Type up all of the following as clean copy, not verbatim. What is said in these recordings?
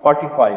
45।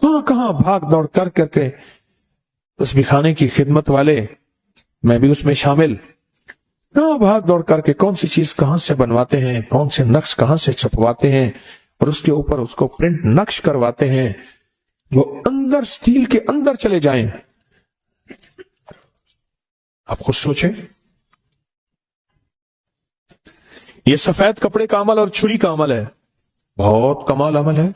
کہاں کہاں بھاگ دوڑ کر کر کے تسبیح خانے کی خدمت والے، میں بھی اس میں شامل، کہاں بھاگ دوڑ کر کے کون سی چیز کہاں سے بنواتے ہیں، کون سے نقش کہاں سے چھپواتے ہیں اور اس کے اوپر اس کو پرنٹ نقش کرواتے ہیں جو اندر سٹیل کے اندر چلے جائیں۔ آپ خود سوچیں، یہ سفید کپڑے کا عمل اور چھری کا عمل ہے، بہت کمال عمل ہے۔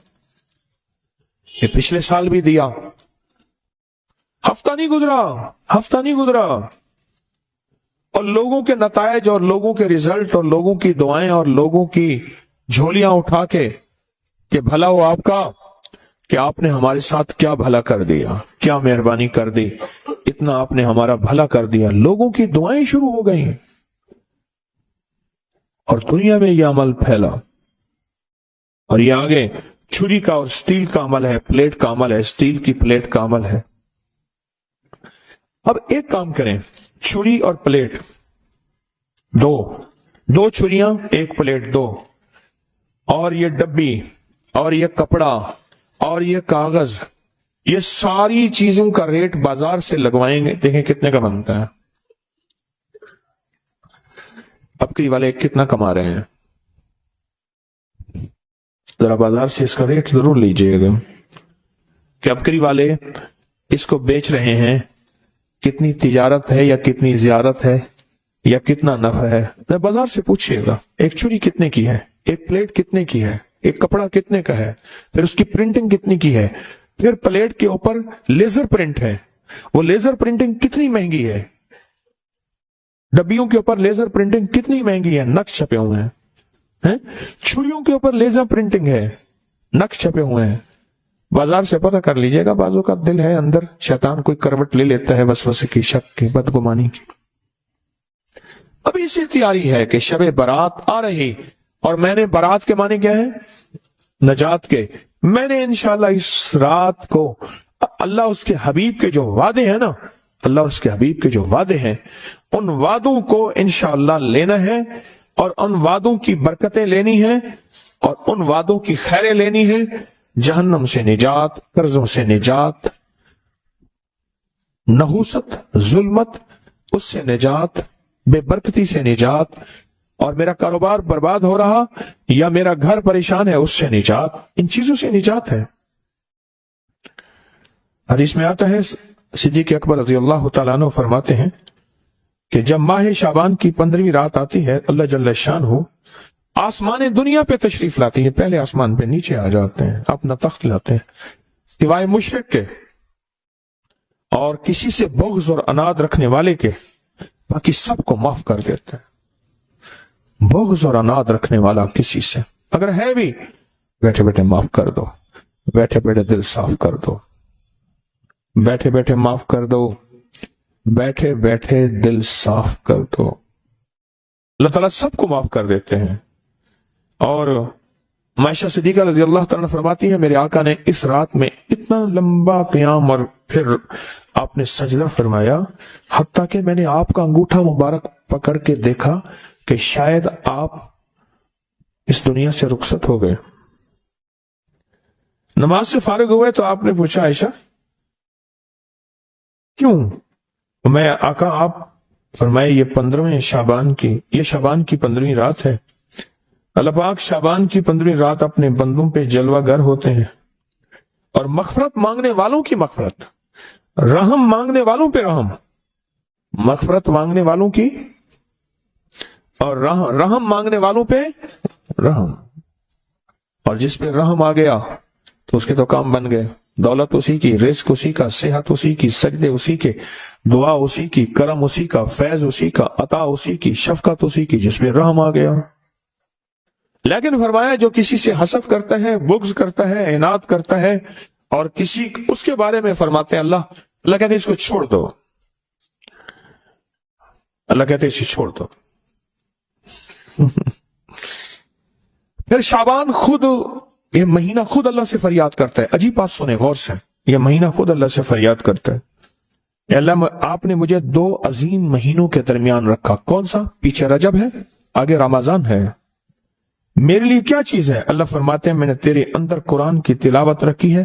یہ پچھلے سال بھی دیا، ہفتہ نہیں گزرا اور لوگوں کے نتائج اور لوگوں کے ریزلٹ اور لوگوں کی دعائیں اور لوگوں کی جھولیاں اٹھا کے کہ بھلا ہو آپ کا، کہ آپ نے ہمارے ساتھ کیا بھلا کر دیا، کیا مہربانی کر دی، اتنا آپ نے ہمارا بھلا کر دیا۔ لوگوں کی دعائیں شروع ہو گئیں اور دنیا میں یہ عمل پھیلا، اور یہ آگے چھری کا اور سٹیل کا عمل ہے، پلیٹ کا عمل ہے، سٹیل کی پلیٹ کا عمل ہے۔ اب ایک کام کریں، چھری اور پلیٹ دو چھریاں ایک پلیٹ دو، اور یہ ڈبی اور یہ کپڑا اور یہ کاغذ، یہ ساری چیزوں کا ریٹ بازار سے لگوائیں گے، دیکھیں کتنے کا بنتا ہے۔ ابکری والے کتنا کما رہے ہیں، ذرا بازار سے اس کا ریٹ ضرور لیجئے گا کہ ابکری والے اس کو بیچ رہے ہیں، کتنی تجارت ہے یا کتنی زیارت ہے یا کتنا نفع ہے، بازار سے پوچھئے گا۔ ایک چھری کتنے کی ہے، ایک پلیٹ کتنے کی ہے، ایک کپڑا کتنے کا ہے، پھر اس کی پرنٹنگ کتنی کی ہے، پھر پلیٹ کے اوپر لیزر پرنٹ ہے، وہ لیزر پرنٹنگ کتنی مہنگی ہے، ڈبیوں کے اوپر لیزر پرنٹنگ کتنی مہنگی ہے، نقش چھپے ہوئے ہیں، چھریوں کے اوپر لیزر پرنٹنگ ہے، نقش چھپے ہوئے ہیں۔ بازار سے پتہ کر لیجئے گا، بازو کا دل ہے اندر، شیطان کوئی کروٹ لے لیتا ہے وسوسے کی، شک کی، بدگمانی کی۔ اب اسی تیاری ہے کہ شب برات آ رہی، اور میں نے برات کے معنی کیا ہے، نجات کے، میں نے انشاءاللہ اس رات کو اللہ اس کے حبیب کے جو وعدے ہیں نا، اللہ اس کے حبیب کے جو وعدے ہیں، ان وعدوں کو انشاءاللہ لینا ہے، اور ان وعدوں کی برکتیں لینی ہیں، اور ان وعدوں کی خیریں لینی ہیں، جہنم سے نجات، قرضوں سے نجات، نحوست، ظلمت، اس سے نجات، بے برکتی سے نجات، اور میرا کاروبار برباد ہو رہا یا میرا گھر پریشان ہے اس سے نجات، ان چیزوں سے نجات ہے۔ حدیث میں آتا ہے، صدیق اکبر رضی اللہ تعالیٰ عنہ فرماتے ہیں کہ جب ماہ شعبان کی 15ویں رات آتی ہے، اللہ جل شانہ آسمان دنیا پہ تشریف لاتی ہے، پہلے آسمان پہ نیچے آ جاتے ہیں، اپنا تخت لاتے ہیں، سوائے مشرک کے اور کسی سے بغض اور اناد رکھنے والے کے، باقی سب کو معاف کر دیتے ہیں۔ بغض اور اناد رکھنے والا کسی سے اگر ہے بھی، بیٹھے بیٹھے معاف کر دو، بیٹھے بیٹھے دل صاف کر دو، بیٹھے بیٹھے معاف کر دو، بیٹھے بیٹھے دل صاف کر دو۔ اللہ تعالیٰ سب کو معاف کر دیتے ہیں۔ اور عائشہ صدیقہ رضی اللہ تعالیٰ فرماتی ہے، میرے آقا نے اس رات میں اتنا لمبا قیام اور پھر آپ نے سجدہ فرمایا، حتیٰ کہ میں نے آپ کا انگوٹھا مبارک پکڑ کے دیکھا کہ شاید آپ اس دنیا سے رخصت ہو گئے۔ نماز سے فارغ ہوئے تو آپ نے پوچھا، عائشہ کیوں؟ میں آقا، آپ فرمائے یہ 15ویں شعبان کی، یہ شعبان کی 15ویں رات ہے، اللہ پاک شعبان کی 15ویں رات اپنے بندوں پہ جلوہ گر ہوتے ہیں، اور مغفرت مانگنے والوں کی مغفرت، رحم مانگنے والوں پہ رحم، مغفرت مانگنے والوں کی اور رحم مانگنے والوں پہ رحم، اور جس پہ رحم آ گیا تو اس کے تو کام بن گئے، دولت اسی کی، رزق اسی کا، صحت اسی کی، سجدے اسی کے، دعا اسی کی، کرم اسی کا، فیض اسی کا، عطا اسی کی، شفقت اسی کی، جس میں رحم آ گیا۔ لیکن فرمایا جو کسی سے حسد کرتا ہے، بغض کرتا ہے، عناد کرتا ہے، اور کسی اس کے بارے میں فرماتے ہیں اللہ کہتے ہیں اس کو چھوڑ دو، اللہ کہتے ہیں اسے چھوڑ دو۔ پھر شعبان خود، یہ مہینہ خود اللہ سے فریاد کرتا ہے، عجیب بات سنیں غور سے، یہ مہینہ خود اللہ سے فریاد کرتا ہے، اے اللہ آپ نے مجھے 2 عظیم مہینوں کے درمیان رکھا، کون سا؟ پیچھے رجب ہے، آگے رمضان ہے، میرے لیے کیا چیز ہے؟ اللہ فرماتے ہیں میں نے تیرے اندر قرآن کی تلاوت رکھی ہے،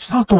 7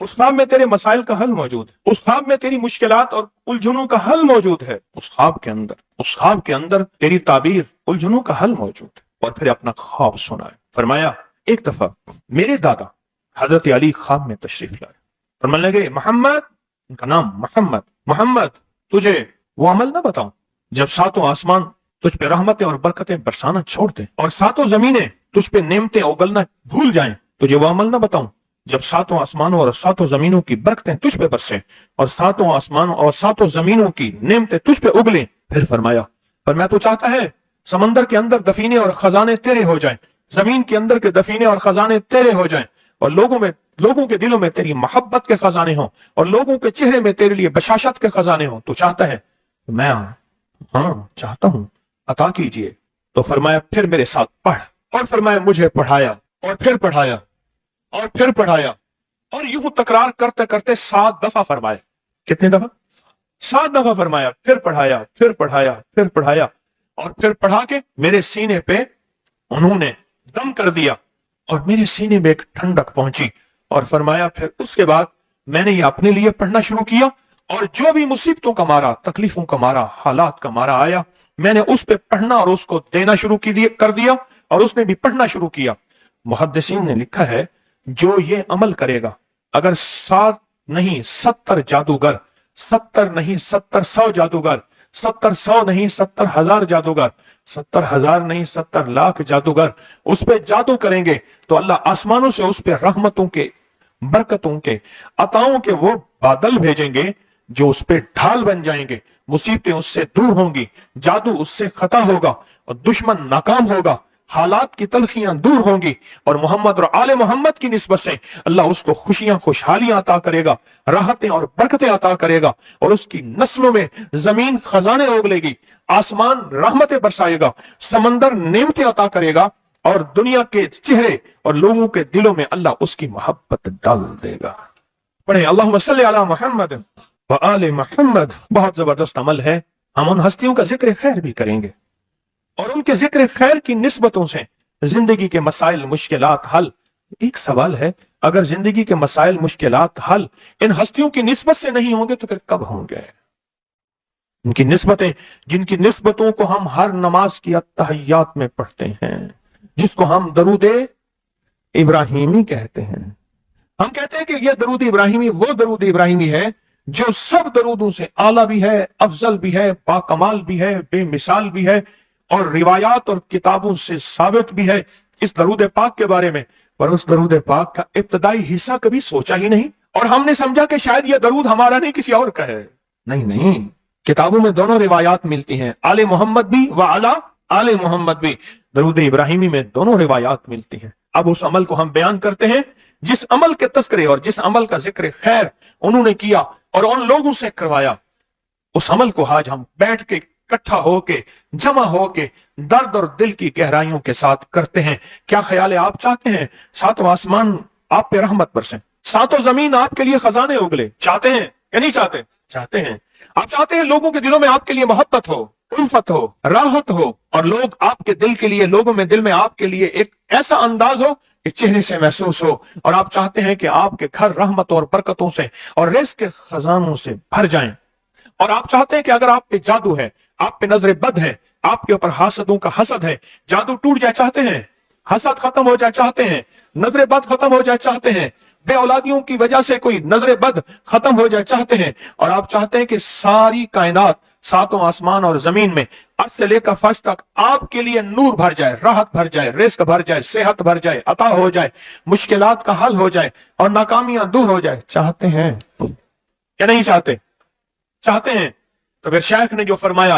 اس خواب میں تیرے مسائل کا حل موجود ہے، اس خواب میں تیری مشکلات اور الجھنوں کا حل موجود ہے، اس خواب کے اندر تیری تعبیر الجھنوں کا حل موجود ہے۔ اور پھر اپنا خواب سنائے۔ فرمایا ایک دفعہ میرے دادا حضرت علی خواب میں تشریف لائے، فرمانے لگے محمد، ان کا نام محمد تجھے وہ عمل نہ بتاؤں جب ساتوں آسمان تجھ پہ رحمتیں اور برکتیں برسانا چھوڑ دیں اور ساتوں زمینیں تجھ پہ نعمتیں اگلنا بھول جائیں، تجھے وہ عمل نہ بتاؤں جب ساتوں آسمانوں اور ساتوں زمینوں کی برکتیں تجھ پہ برسیں اور ساتوں آسمانوں اور ساتوں زمینوں کی نعمتیں تجھ پہ اگلیں۔ پھر فرمایا تو چاہتا ہے سمندر کے اندر دفینے اور خزانے تیرے ہو جائیں، زمین کے اندر کے دفینے اور خزانے تیرے ہو جائیں، اور لوگوں کے دلوں میں تیری محبت کے خزانے ہوں اور لوگوں کے چہرے میں تیرے لیے بشاشت کے خزانے ہوں۔ تو چاہتا ہے؟ میں ہاں چاہتا ہوں، عطا کیجئے۔ تو فرمایا پھر میرے ساتھ پڑھ، اور فرمایا مجھے پڑھایا اور پھر پڑھایا اور پھر پڑھایا، اور یوں تکرار کرتے کرتے 7 دفعہ فرمایا۔ کتنے دفعہ؟ 7 دفعہ فرمایا، پھر پڑھایا پھر پڑھایا پھر پڑھایا، اور پھر پڑھا کے میرے سینے پہ انہوں نے دم کر دیا اور میرے سینے میں ایک ٹھنڈک پہنچی، اور فرمایا پھر اس کے بعد میں نے یہ اپنے لیے پڑھنا شروع کیا، اور جو بھی مصیبتوں کا مارا، تکلیفوں کا مارا، حالات کا مارا آیا، میں نے اس پہ پڑھنا اور اس کو دینا شروع کر دیا، اور اس نے بھی پڑھنا شروع کیا۔ محدثین نے لکھا ہے جو یہ عمل کرے گا، اگر 7 نہیں 70 جادوگر، 70 نہیں 100 جادوگر، 100 نہیں 70,000 جادوگر، 70,000 نہیں 70 لاکھ جادوگر اس پہ جادو کریں گے تو اللہ آسمانوں سے اس پہ رحمتوں کے، برکتوں کے، عطاؤں کے وہ بادل بھیجیں گے جو اس پہ ڈھال بن جائیں گے، مصیبتیں اس سے دور ہوں گی، جادو اس سے خطا ہوگا اور دشمن ناکام ہوگا، حالات کی تلخیاں دور ہوں گی، اور محمد اور آل محمد کی نسبت سے اللہ اس کو خوشیاں، خوشحالیاں عطا کرے گا، راحتیں اور برکتیں عطا کرے گا، اور اس کی نسلوں میں زمین خزانے اگلے گی، آسمان رحمتیں برسائے گا، سمندر نعمتیں عطا کرے گا، اور دنیا کے چہرے اور لوگوں کے دلوں میں اللہ اس کی محبت ڈال دے گا۔ پڑھیں اللہم صلی علی محمد وآل محمد۔ بہت زبردست عمل ہے، ہم ان ہستیوں کا ذکر خیر بھی کریں گے، اور ان کے ذکر خیر کی نسبتوں سے زندگی کے مسائل، مشکلات حل۔ ایک سوال ہے، اگر زندگی کے مسائل، مشکلات حل ان ہستیوں کی نسبت سے نہیں ہوں گے تو پھر کب ہوں گے؟ ان کی نسبتیں، جن کی نسبتوں کو ہم ہر نماز کی التحیات میں پڑھتے ہیں، جس کو ہم درود ابراہیمی کہتے ہیں، ہم کہتے ہیں کہ یہ درود ابراہیمی وہ درود ابراہیمی ہے جو سب درودوں سے اعلیٰ بھی ہے، افضل بھی ہے، باکمال بھی ہے، بے مثال بھی ہے، اور روایات اور کتابوں سے ثابت بھی ہے اس درود پاک کے بارے میں۔ پر اس درود پاک کا ابتدائی حصہ کبھی سوچا ہی نہیں، اور ہم نے سمجھا کہ شاید یہ درود ہمارا نہیں، کسی اور کا ہے۔ نہیں، کتابوں میں دونوں روایات ملتی ہیں، آل محمد بھی و علی آل محمد بھی، درود ابراہیمی میں دونوں روایات ملتی ہیں۔ اب اس عمل کو ہم بیان کرتے ہیں جس عمل کے تذکرے اور جس عمل کا ذکر خیر انہوں نے کیا اور ان لوگوں سے کروایا، اس عمل کو آج ہم بیٹھ کے اکٹھا ہو کے، جمع ہو کے، درد اور دل کی گہرائیوں کے ساتھ کرتے ہیں۔ کیا خیال ہے؟ آپ چاہتے ہیں ساتوں آسمان آپ پہ رحمت برسیں، ساتوں زمین آپ کے لیے خزانے اگلے؟ چاہتے ہیں یا نہیں چاہتے؟ چاہتے ہیں۔ آپ چاہتے ہیں لوگوں کے دلوں میں آپ کے لیے محبت ہو، الفت ہو، راحت ہو، اور لوگ آپ کے دل کے لیے، لوگوں میں دل میں آپ کے لیے ایک ایسا انداز ہو کہ چہرے سے محسوس ہو، اور آپ چاہتے ہیں کہ آپ کے گھر رحمتوں اور برکتوں سے اور رزق کے خزانوں سے بھر جائیں، اور آپ چاہتے ہیں کہ اگر آپ پہ جادو ہے، آپ پہ نظر بد ہے، آپ کے اوپر حاسدوں کا حسد ہے، جادو ٹوٹ جائے چاہتے ہیں، حسد ختم ہو جائے چاہتے ہیں، نظر بد ختم ہو جائے چاہتے ہیں، بے اولادیوں کی وجہ سے کوئی نظر بد ختم ہو جائے چاہتے ہیں، اور آپ چاہتے ہیں کہ ساری کائنات، ساتوں آسمان اور زمین میں عرش سے لے کر فرش تک آپ کے لیے نور بھر جائے، راحت بھر جائے، رزق بھر جائے، صحت بھر جائے، عطا ہو جائے، مشکلات کا حل ہو جائے اور ناکامیاں دور ہو جائے، چاہتے ہیں یا نہیں چاہتے؟ چاہتے ہیں۔ تو پھر شیخ نے جو فرمایا،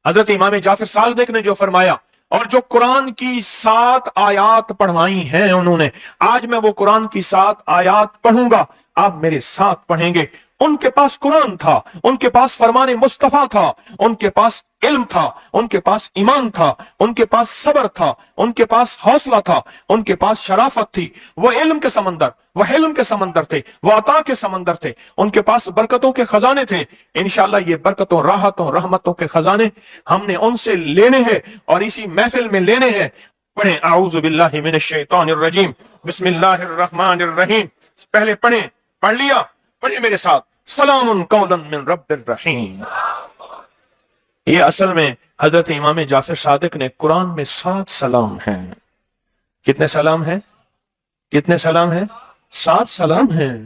حضرت امام جعفر صادق نے جو فرمایا، اور جو قرآن کی 7 آیات پڑھوائی ہیں انہوں نے، آج میں وہ قرآن کی 7 آیات پڑھوں گا، آپ میرے ساتھ پڑھیں گے۔ ان کے پاس قرآن تھا، ان کے پاس فرمان مصطفیٰ تھا، ان کے پاس علم تھا، ان کے پاس ایمان تھا، ان کے پاس صبر تھا، ان کے پاس حوصلہ تھا، ان کے پاس شرافت تھی۔ وہ علم کے سمندر، وہ حلم کے سمندر تھے، وہ عطا کے سمندر تھے، ان کے پاس برکتوں کے خزانے تھے۔ انشاءاللہ یہ برکتوں، راحتوں، رحمتوں کے خزانے ہم نے ان سے لینے ہیں اور اسی محفل میں لینے ہیں۔ پڑھیں اعوذ باللہ من الشیطان الرجیم، بسم اللہ الرحمن الرحیم۔ پہلے پڑھیں پڑھ لیا؟ پڑھیں میرے ساتھ، سلام قولا من رب الرحیم۔ یہ اصل میں حضرت امام جعفر صادق نے قرآن میں 7 سلام ہیں۔ کتنے سلام ہیں؟ کتنے سلام ہیں؟ 7 سلام ہیں،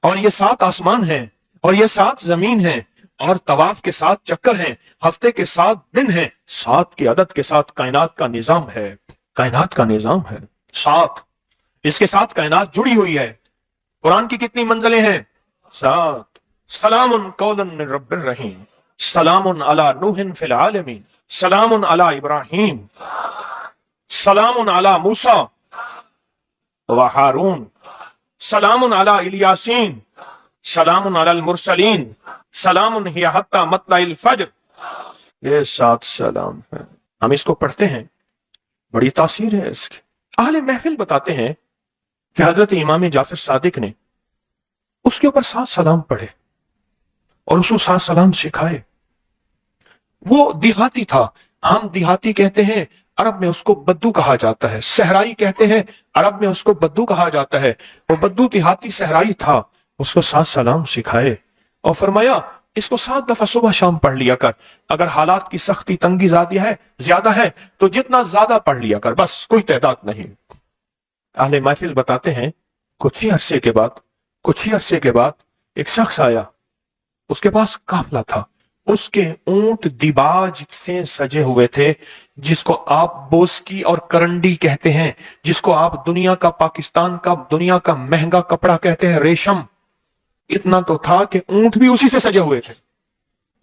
اور یہ 7 آسمان ہیں، اور یہ 7 زمین ہیں، اور طواف کے 7 چکر ہیں، ہفتے کے 7 دن ہیں، 7 کی عدد کے ساتھ کائنات کا نظام ہے، کائنات کا نظام ہے 7، اس کے ساتھ کائنات جڑی ہوئی ہے۔ قرآن کی کتنی منزلیں ہیں؟ 7۔ سلام قولا من رب الرحیم، سلام علی نوح فی العالمین، سلام علی ابراہیم، سلام علی موسیٰ و ہارون، سلام علی الیاسین، سلام علی المرسلین، سلام ہی حتی مطلع الفجر۔ یہ 7 سلام ہیں، ہم اس کو پڑھتے ہیں، بڑی تاثیر ہے اس کی۔ اہل محفل بتاتے ہیں کہ حضرت امام جعفر صادق نے اس کے اوپر 7 سلام پڑھے اور اس کو 7 سلام سکھائے۔ وہ دیہاتی تھا، ہم دیہاتی کہتے ہیں، عرب میں اس کو بدو کہا جاتا ہے، صحرائی کہتے ہیں، عرب میں اس کو بدو کہا جاتا ہے۔ وہ بدو دیہاتی صحرائی تھا، اس کو 7 سلام سکھائے اور فرمایا اس کو 7 دفعہ صبح شام پڑھ لیا کر، اگر حالات کی سختی تنگی زیادہ ہے تو جتنا زیادہ پڑھ لیا کر، بس کوئی تعداد نہیں۔ اہل محفل بتاتے ہیں کچھ ہی عرصے کے بعد ایک شخص آیا، اس کے پاس قافلہ تھا، اس کے اونٹ دیباج سے سجے ہوئے تھے، جس کو آپ بوسکی اور کرنڈی کہتے ہیں، جس کو آپ دنیا کا، پاکستان کا دنیا کا مہنگا کپڑا کہتے ہیں، ریشم۔ اتنا تو تھا کہ اونٹ بھی اسی سے سجے ہوئے تھے،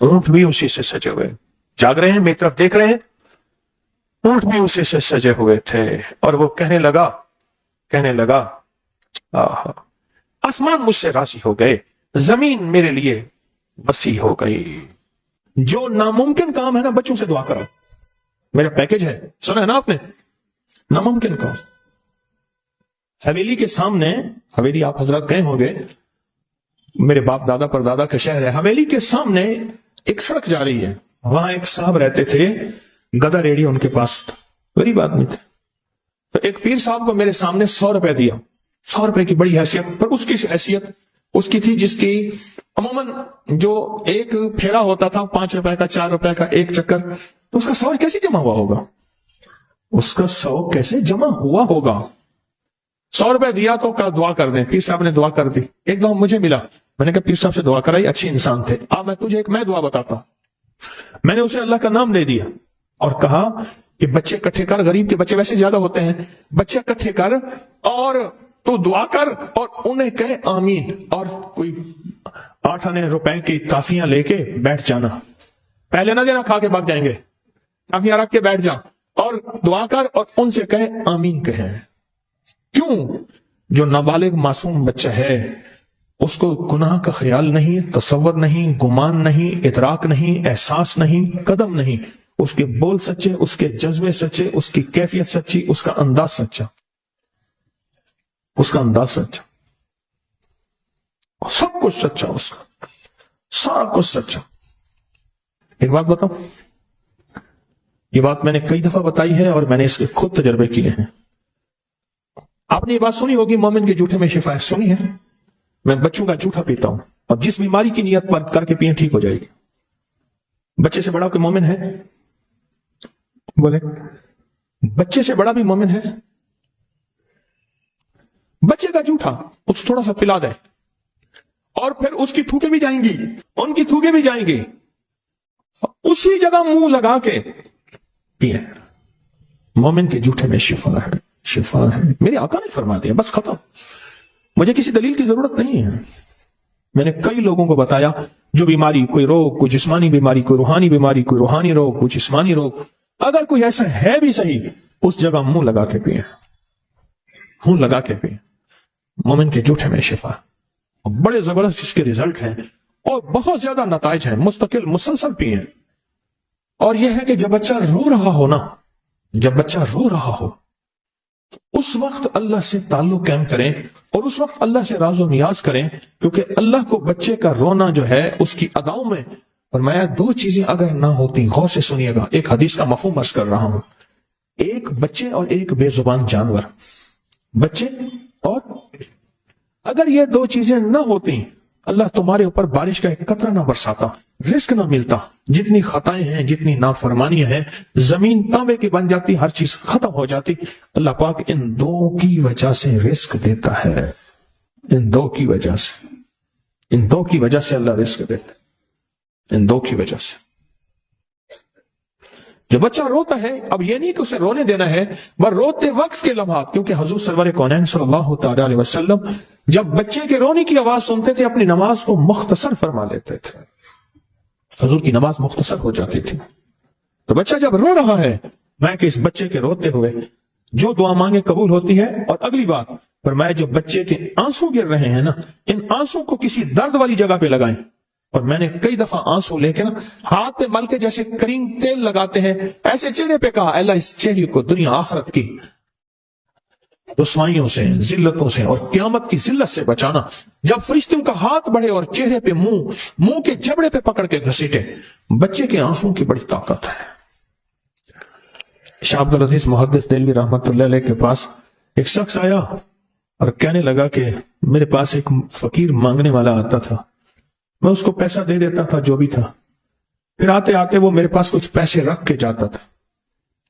اونٹ بھی اسی سے سجے ہوئے، جاگ رہے ہیں، میری طرف دیکھ رہے ہیں، اونٹ بھی اسی سے سجے ہوئے تھے۔ اور وہ کہنے لگا آہا، آسمان مجھ سے راضی ہو گئے، زمین میرے لیے وسیع ہو گئی۔ جو ناممکن کام ہے نا، بچوں سے دعا کرو، میرا پیکج ہے، سنا ہے نا آپ نے، ناممکن کام۔ حویلی کے سامنے، حویلی آپ حضرات گئے ہوں گے، میرے باپ دادا پر دادا کا شہر ہے، حویلی کے سامنے ایک سڑک جا رہی ہے، وہاں ایک صاحب رہتے تھے، گدا ریڈی ان کے پاس، غریب آدمی تھے۔ تو ایک پیر صاحب کو میرے سامنے 100 روپے دیا، 100 روپے کی بڑی حیثیت، پر اس کی حیثیت اس کی تھی جس کی عموماً جو ایک پھیرا ہوتا تھا 5 روپے کا، 4 روپے کا ایک چکر، تو اس کا 100 کیسے جمع ہوا ہوگا؟ اس کا 100 کیسے جمع ہوا ہوگا؟ 100 روپے دیا تو کہا دعا کر دیں، پیر صاحب نے دعا کر دی۔ ایک دفعہ مجھے ملا، میں نے کہا پیر صاحب سے دعا کرائی، اچھی انسان تھے، میں تجھے ایک دعا بتاتا ہوں۔ میں نے اسے اللہ کا نام دے دیا اور کہا کہ بچے اکٹھے کر، غریب کے بچے ویسے زیادہ ہوتے ہیں، بچے اکٹھے کر اور تو دعا کر اور انہیں کہے آمین، اور کوئی 8 آنے روپے کی کافیاں لے کے بیٹھ جانا، پہلے نہ دینا، کھا کے بھاگ جائیں گے، کافیاں رکھ کے بیٹھ جا اور دعا کر اور ان سے کہے آمین کہیں۔ کیوں؟ جو نابالغ معصوم بچہ ہے اس کو گناہ کا خیال نہیں، تصور نہیں، گمان نہیں، ادراک نہیں، احساس نہیں، قدم نہیں، اس کے بول سچے، اس کے جذبے سچے، اس کی کیفیت سچی، اس کا انداز سچا، سب کچھ سچا، اس کا سب کچھ سچا۔ ایک بات بتاؤں، یہ بات میں نے کئی دفعہ بتائی ہے اور میں نے اس کے خود تجربے کیے ہیں۔ آپ نے یہ بات سنی ہوگی، مومن کے جھوٹے میں شفا ہے، سنی ہے؟ میں بچوں کا جھوٹا پیتا ہوں، اور جس بیماری کی نیت پر کر کے پیئیں ٹھیک ہو جائے گی۔ بچے سے بڑا کوئی مومن ہے؟ بولے، بچے سے بڑا بھی مومن ہے؟ بچے کا جھوٹا اس تھوڑا سا پلا دیں اور پھر اس کی تھوکیں بھی جائیں گی، ان کی تھوکیں بھی جائیں گی، اسی جگہ منہ لگا کے پیئے۔ مومن کے جھوٹے میں شفا ہے، شفا ہے، میرے آقا نے فرما دیا، بس ختم، مجھے کسی دلیل کی ضرورت نہیں ہے۔ میں نے کئی لوگوں کو بتایا، جو بیماری، کوئی روگ، کوئی جسمانی بیماری، کوئی روحانی بیماری، کوئی روحانی روگ، کوئی جسمانی روگ، اگر کوئی ایسا ہے بھی صحیح، اس جگہ منہ لگا کے پیئے، منہ لگا کے پیئے۔ مومن کے جھوٹے میں شفا، بڑے زبردست اس کے ریزلٹ ہیں اور بہت زیادہ نتائج ہیں، مستقل مسلسل پیئے۔ اور یہ ہے کہ جب بچہ رو رہا ہو نا، جب بچہ رو رہا ہو اس وقت اللہ سے تعلق قائم کریں اور اس وقت اللہ سے راز و نیاز کریں، کیونکہ اللہ کو بچے کا رونا جو ہے اس کی اداؤں میں فرمایا 2 چیزیں اگر نہ ہوتی، غور سے سنیے گا، ایک حدیث کا مفہوم عرض کر رہا ہوں، ایک بچے اور ایک بے زبان جانور، بچے اور اگر یہ دو چیزیں نہ ہوتی اللہ تمہارے اوپر بارش کا ایک قطرہ نہ برساتا، رزق نہ ملتا، جتنی خطائیں ہیں، جتنی نافرمانیاں ہیں، زمین تانبے کی بن جاتی، ہر چیز ختم ہو جاتی۔ اللہ پاک ان دو کی وجہ سے رزق دیتا ہے، ان دو کی وجہ سے، ان دو کی وجہ سے اللہ رزق دیتا ہے، ان دو کی وجہ سے۔ جب بچہ روتا ہے، اب یہ نہیں کہ اسے رونے دینا ہے، بس روتے وقت کے لمحات، کیونکہ حضور سرور کونین صلی اللہ تعالی علیہ وسلم جب بچے کے رونے کی آواز سنتے تھے اپنی نماز کو مختصر فرما لیتے تھے، حضور کی نماز مختصر ہو جاتی تھی۔ تو بچہ جب رو رہا ہے، میں کہ اس بچے کے روتے ہوئے جو دعا مانگے قبول ہوتی ہے۔ اور اگلی بات فرمایا، جو بچے کے آنسو گر رہے ہیں نا، ان آنسو کو کسی درد والی جگہ پہ لگائیں۔ اور میں نے کئی دفعہ آنسو لے کے نا ہاتھ پہ مل کے جیسے کریم تیل لگاتے ہیں ایسے چہرے پہ کہا، اللہ اس چہرے کو دنیا آخرت کی رسوائیوں سے، ذلتوں سے اور قیامت کی ذلت سے بچانا۔ جب فرشتوں کا ہاتھ بڑھے اور چہرے پہ منہ کے جبڑے پہ پکڑ کے گھسیٹے، بچے کے آنسوں کی بڑی طاقت ہے۔ شاہ عبدالعزیز محدث دہلوی رحمت اللہ علیہ کے پاس ایک شخص آیا اور کہنے لگا کہ میرے پاس ایک فقیر مانگنے والا آتا تھا، میں اس کو پیسہ دے دیتا تھا جو بھی تھا، پھر آتے آتے وہ میرے پاس کچھ پیسے رکھ کے جاتا تھا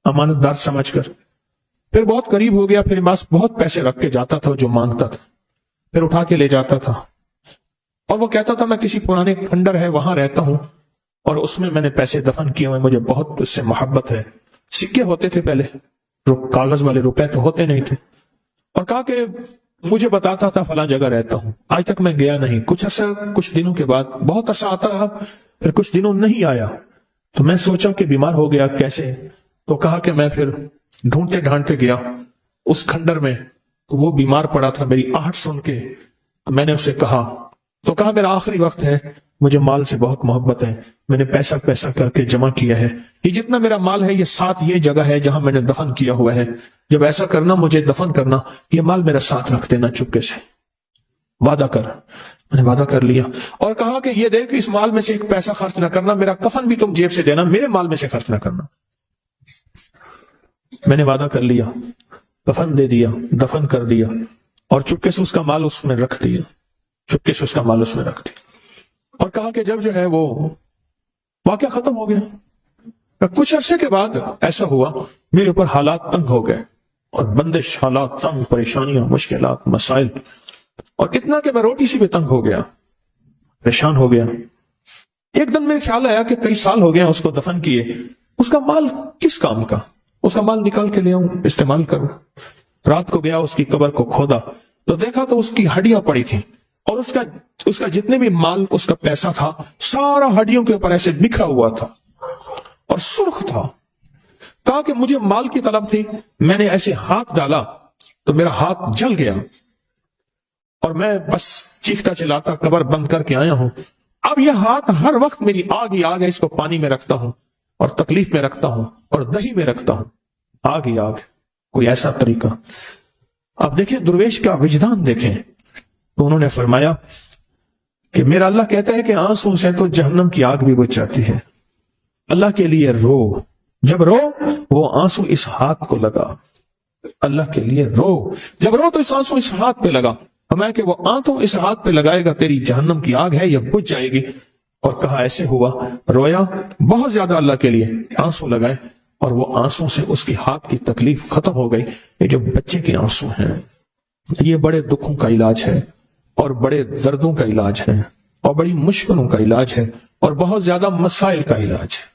امانت دار سمجھ کر، پھر بہت قریب ہو گیا، پھر بس بہت پیسے رکھ کے جاتا تھا جو مانگتا تھا، پھر اٹھا کے لے جاتا تھا، اور وہ کہتا تھا میں کسی پرانے کھنڈر ہے وہاں رہتا ہوں اور اس میں نے پیسے دفن کیے ہوئے، مجھے بہت اس سے محبت ہے۔ سکے ہوتے تھے پہلے، کاغذ والے روپے تو ہوتے نہیں تھے، اور کہا کہ مجھے بتاتا تھا فلاں جگہ رہتا ہوں، آج تک میں گیا نہیں۔ کچھ دنوں کے بعد بہت عرصہ آتا رہا، پھر کچھ دنوں نہیں آیا، تو میں سوچا کہ بیمار ہو گیا کیسے، تو کہا کہ میں پھر ڈھونڈتے ڈھانڈتے گیا اس کھنڈر میں، تو وہ بیمار پڑا تھا، میری آہٹ سن کے میں نے اسے کہا، تو کہا میرا آخری وقت ہے، مجھے مال سے بہت محبت ہے، میں نے پیسہ کر کے جمع کیا ہے، یہ جتنا میرا مال ہے یہ ساتھ یہ جگہ ہے جہاں میں نے دفن کیا ہوا ہے، جب ایسا کرنا مجھے دفن کرنا، یہ مال میرا ساتھ رکھ دینا چپکے سے، وعدہ کر۔ میں نے وعدہ کر لیا اور کہا کہ یہ دیکھ اس مال میں سے ایک پیسہ خرچ نہ کرنا، میرا کفن بھی تم جیب سے دینا، میرے مال میں سے خرچ نہ کرنا۔ میں نے وعدہ کر لیا، کفن دے دیا، دفن کر دیا، اور چپکے سے اس کا مال اس میں رکھ دیا، چپکے سے اس کا مال اس میں رکھ دیا، اور کہا کہ جب جو ہے وہ واقعہ ختم ہو گیا، کچھ عرصے کے بعد ایسا ہوا میرے اوپر حالات تنگ ہو گئے، اور بندش، حالات تنگ، پریشانیاں، مشکلات، مسائل، اور اتنا کہ میں روٹی سے بھی تنگ ہو گیا، پریشان ہو گیا۔ ایک دن میرے خیال آیا کہ کئی سال ہو گئے اس کو دفن کیے، اس کا مال کس کام کا، اس کا مال نکال کے لے آؤں، استعمال کروں۔ رات کو گیا، اس کی قبر کو کھودا تو دیکھا تو اس کی ہڈیاں پڑی تھیں، اور اس کا جتنے بھی مال، اس کا پیسہ تھا، سارا ہڈیوں کے اوپر ایسے بکھرا ہوا تھا اور سرخ تھا۔ کہا کہ مجھے مال کی طلب تھی، میں نے ایسے ہاتھ ڈالا تو میرا ہاتھ جل گیا، اور میں بس چیختا چلاتا قبر بند کر کے آیا ہوں۔ اب یہ ہاتھ ہر وقت میری آگ ہی آگ ہے، اس کو پانی میں رکھتا ہوں اور تکلیف میں رکھتا ہوں اور دہی میں رکھتا ہوں، آگ ہی آگ، کوئی ایسا طریقہ۔ اب دیکھیں درویش کا وجدان دیکھیں، تو انہوں نے فرمایا کہ میرا اللہ کہتا ہے کہ آنسوں سے تو جہنم کی آگ بھی بجھ جاتی ہے، اللہ کے لیے رو، جب رو وہ آنسو اس ہاتھ کو لگا، اللہ کے لیے رو، جب رو تو اس آنسو اس ہاتھ پہ لگا، فرمایا کہ وہ آنسو اس ہاتھ پہ لگائے گا، تیری جہنم کی آگ ہے یہ بجھ جائے گی۔ اور کہا ایسے ہوا، رویا بہت زیادہ اللہ کے لیے، آنسو لگائے، اور وہ آنسو سے اس کی ہاتھ کی تکلیف ختم ہو گئی۔ یہ جو بچے کے آنسو ہیں یہ بڑے دکھوں کا علاج ہے، اور بڑے دردوں کا علاج ہے، اور بڑی مشکلوں کا علاج ہے، اور بہت زیادہ مسائل کا علاج ہے۔